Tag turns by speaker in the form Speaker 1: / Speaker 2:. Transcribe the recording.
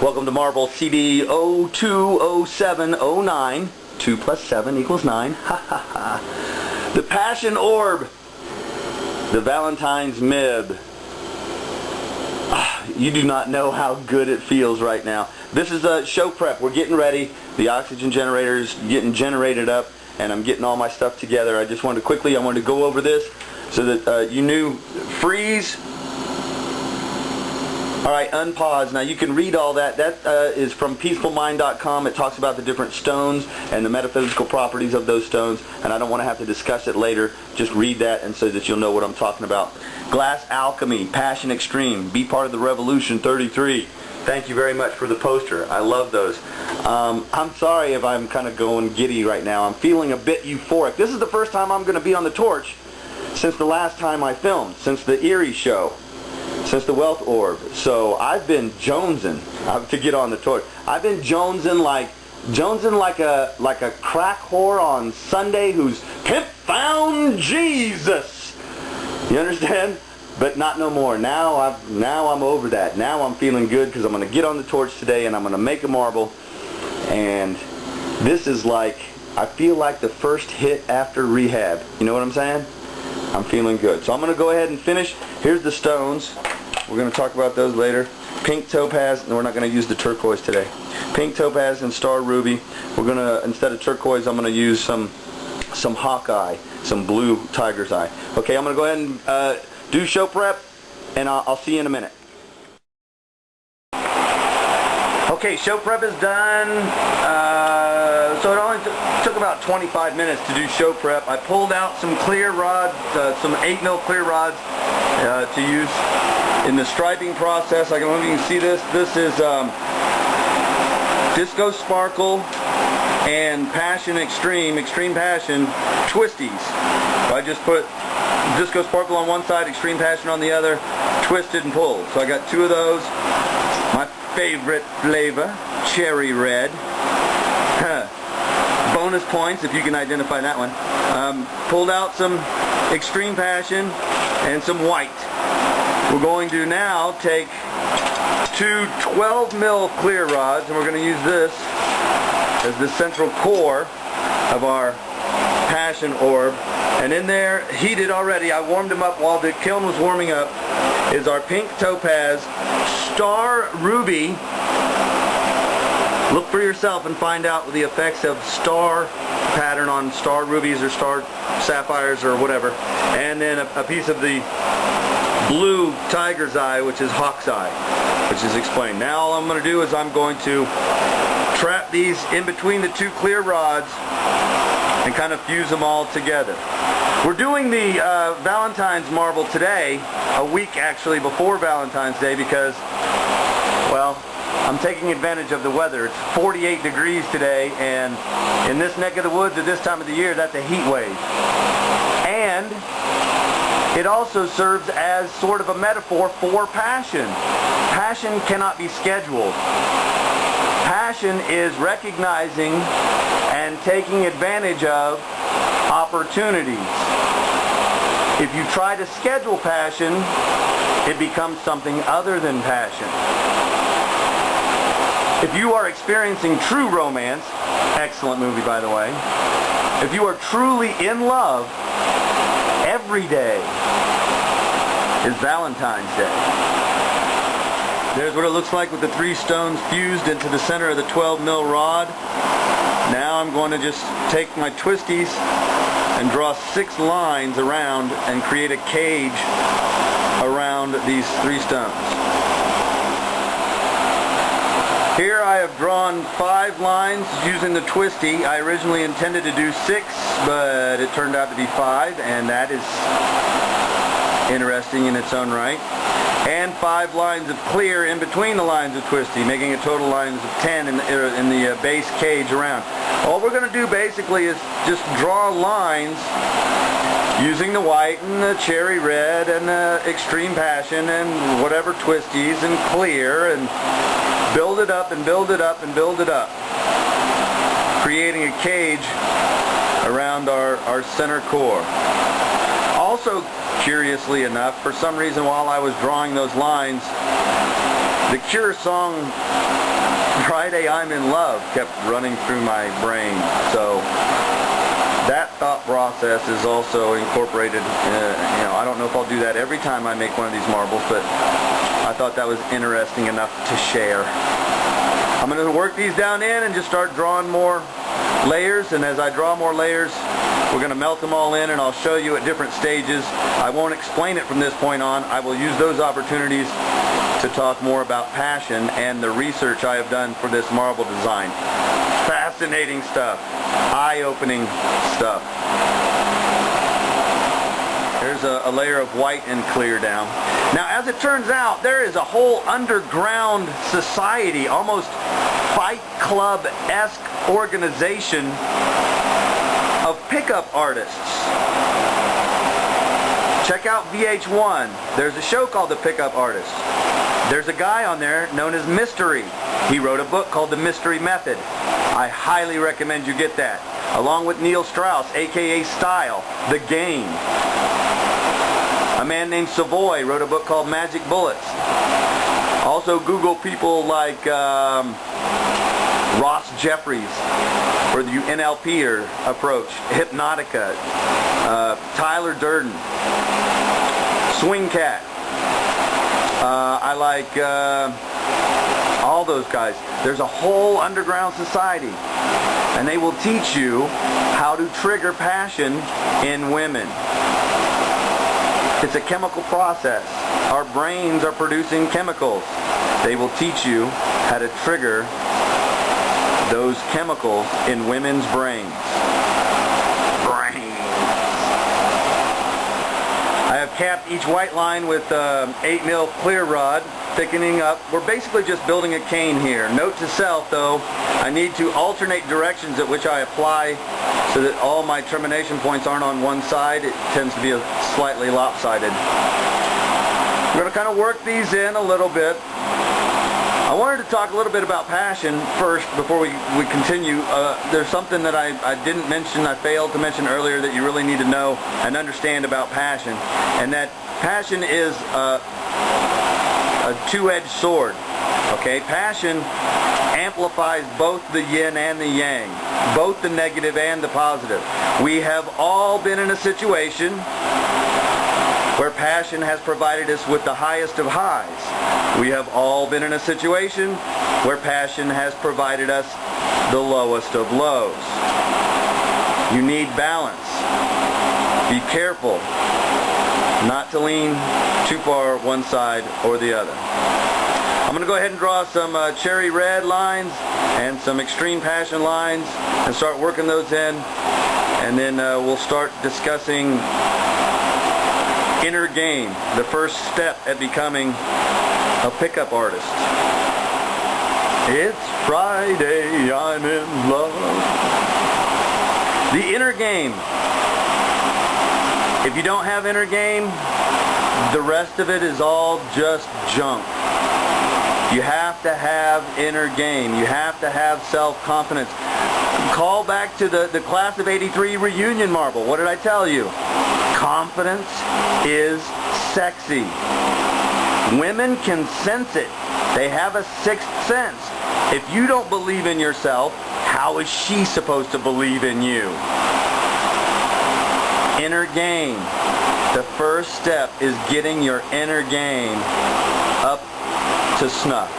Speaker 1: Welcome to Marble CD020709. 2 plus 7 equals 9. Ha ha ha. The Passion Orb. The Valentine's Mib. You do not know how good it feels right now. This is a show prep. We're getting ready. The oxygen generator is getting generated up, and I'm getting all my stuff together. I just wanted to go over this so that you knew. Freeze. Alright, unpause. Now you can read all that. That is from peacefulmind.com. It talks about the different stones and the metaphysical properties of those stones, and I don't want to have to discuss it later. Just read that and so that you'll know what I'm talking about. Glass Alchemy, Passion Extreme, Be Part of the Revolution 33. Thank you very much for the poster. I love those. I'm sorry if I'm kind of going giddy right now. I'm feeling a bit euphoric. This is the first time I'm going to be on the torch since the last time I filmed, since the Erie show. Since the Wealth Orb. So I've been jonesing to get on the torch. I've been jonesing like a crack whore on Sunday who's pimp found Jesus. You understand? But not no more. Now I'm over that. Now I'm feeling good because I'm going to get on the torch today and I'm going to make a marble. And this is like, I feel like the first hit after rehab. You know what I'm saying? I'm feeling good. So I'm going to go ahead and finish. Here's the stones. We're going to talk about those later. Pink topaz, and we're not going to use the turquoise today. Pink topaz and star ruby. We're going to, instead of turquoise, I'm going to use some hawkeye, some blue tiger's eye. Okay, I'm going to go ahead and do show prep, and I'll see you in a minute. Okay, show prep is done. So it only took about 25 minutes to do show prep. I pulled out some clear rods, some 8mm clear rods to use in the striping process. I don't know if you can see this. This is Disco Sparkle and Passion Extreme Passion Twisties. So I just put Disco Sparkle on one side, Extreme Passion on the other, twisted and pulled. So I got 2 of those. My favorite flavor, cherry red. Bonus points if you can identify that one. Pulled out some Extreme Passion and some white. We're going to now take 2 12mm clear rods, and we're going to use this as the central core of our Passion Orb. And in there, heated already, I warmed them up while the kiln was warming up, is our pink topaz, star ruby. Look for yourself and find out the effects of star pattern on star rubies or star sapphires or whatever. And then a piece of the blue tiger's eye, which is hawk's eye, which is explained. Now all I'm going to do is I'm going to trap these in between the 2 clear rods and kind of fuse them all together. We're doing the Valentine's marble today, a week actually before Valentine's Day, because, well, I'm taking advantage of the weather. It's 48 degrees today, and in this neck of the woods at this time of the year, that's a heat wave. And it also serves as sort of a metaphor for passion. Passion cannot be scheduled. Passion is recognizing and taking advantage of opportunities. If you try to schedule passion, it becomes something other than passion. If you are experiencing true romance, excellent movie by the way, if you are truly in love, every day is Valentine's Day. There's what it looks like with the 3 stones fused into the center of the 12mm rod. Now I'm going to just take my twisties and draw 6 lines around and create a cage around these 3 stones. Here I have drawn 5 lines using the twisty. I originally intended to do 6, but it turned out to be 5, and that is interesting in its own right. And 5 lines of clear in between the lines of twisty, making a total lines of 10 in the base cage around. All we're going to do basically is just draw lines using the white and the cherry red and the Extreme Passion and whatever twisties and clear, and build it up and build it up and build it up, creating a cage around our center core. Also, curiously enough, for some reason while I was drawing those lines, the Cure song Friday I'm in love kept running through my brain. So that thought process is also incorporated. I don't know if I'll do that every time I make one of these marbles, but I thought that was interesting enough to share. I'm going to work these down in and just start drawing more layers, and as I draw more layers, we're going to melt them all in, and I'll show you at different stages. I won't explain it from this point on. I will use those opportunities to talk more about passion and the research I have done for this marble design. Fascinating stuff. Eye-opening stuff. There's a layer of white and clear down. Now, as it turns out, there is a whole underground society, almost Fight Club-esque organization of pickup artists. Check out VH1. There's a show called The Pickup Artist. There's a guy on there known as Mystery. He wrote a book called The Mystery Method. I highly recommend you get that. Along with Neil Strauss, aka Style, The Game. A man named Savoy wrote a book called Magic Bullets. Also Google people like Ross Jeffries for the NLP approach, Hypnotica, Tyler Durden, Swing Cat. I like all those guys. There's a whole underground society, and they will teach you how to trigger passion in women. It's a chemical process. Our brains are producing chemicals. They will teach you how to trigger those chemicals in women's brains. I have capped each white line with 8mm clear rod, thickening up. We're basically just building a cane here. Note to self though, I need to alternate directions at which I apply so that all my termination points aren't on one side. It tends to be slightly lopsided. We're going to kind of work these in a little bit. I wanted to talk a little bit about passion first before we continue. There's something that I didn't mention, I failed to mention earlier, that you really need to know and understand about passion. And that passion is a two-edged sword. Okay? Passion amplifies both the yin and the yang, both the negative and the positive. We have all been in a situation where passion has provided us with the highest of highs. We have all been in a situation where passion has provided us the lowest of lows. You need balance. Be careful not to lean too far one side or the other. I'm going to go ahead and draw some cherry red lines and some extreme passion lines and start working those in, and then we'll start discussing inner game, the first step at becoming a pickup artist. It's Friday, I'm in love. The inner game. If you don't have inner game, the rest of it is all just junk. You have to have inner game. You have to have self-confidence. Call back to the class of '83 reunion marble. What did I tell you? Confidence is sexy. Women can sense it. They have a sixth sense. If you don't believe in yourself, how is she supposed to believe in you? Inner game. The first step is getting your inner game up to snuff.